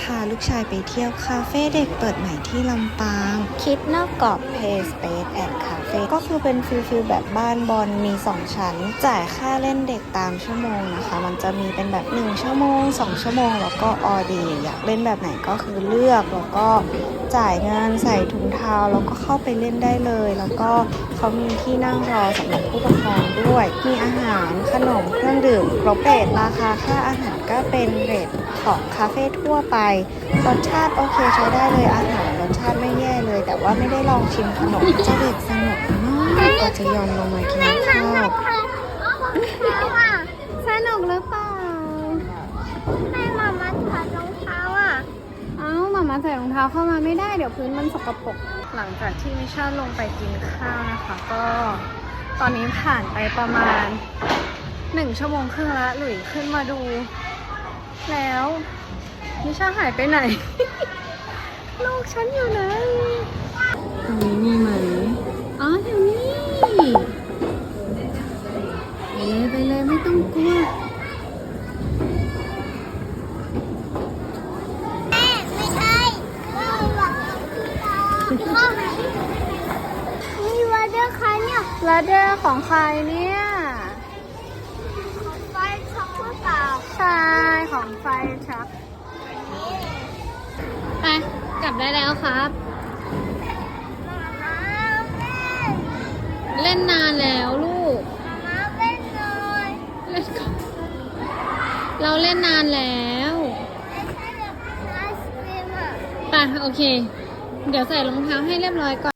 พาลูกชายไปเที่ยวคาเฟ่เด็กเปิดใหม่ที่ลำปางคิดนอกกรอบ Play Space and Cafe ก็คือเป็นฟิลแบบบ้านบอลมี2ชั้นจ่ายค่าเล่นเด็กตามชั่วโมงนะคะมันจะมีเป็นแบบ1ชั่วโมง2ชั่วโมงแล้วก็ออดีอยากเล่นแบบไหนก็คือเลือกแล้วก็จ่ายเงินใส่ถุงเท้าแล้วก็เข้าไปเล่นได้เลยแล้วก็เขามีที่นั่งรอสำหรับผู้ปกครองด้วยมีอาหารขนมเครื่องดื่มครบเรทราคาค่าอาหารก็เป็นเรทของคาเฟ่ทั่วไปรสชาติโอเคใช้ได้เลยอาหารรสชาติไม่แย่เลยแต่ว่าไม่ได้ลองชิมขนมจะเด็กสนุกมากก็จะยอมลงมากินข้าวสนุกหรือเปล่าให้มามาถอดรองเท้าอ่ะเอ้าหมาใส่รองเท้าเข้ามาไม่ได้เดี๋ยวพื้นมันสกปรกหลังจากที่มิชาลงไปกินข้าวนะคะก็ตอนนี้ผ่านไปประมาณ1 ชั่วโมงครึ่งแล้วหลุยขึ้นมาดูแล้วมิชาหายไปไหน ลูกฉันอยู่ไหนตรงนี้มีไหมอ๋ออยู่นี่ไปเลยไม่ต้องกลัวไม่ใช่มีวาเดอร์ใครเนี่ย ลาเดอร์ของใครเนี่ย ไฟช็อปหรือเปล่า ใช่ของไฟชักไปกลับได้แล้วครับ มาเล่น เล่นนานแล้วลูก มาเล่นหน่อย เล่นก่อนเราเล่นนานแล้ว ไม่ใช่แบบไอศครีมอ่ะ ไปโอเค เดี๋ยวใส่รองเท้าให้เรียบร้อยก่อน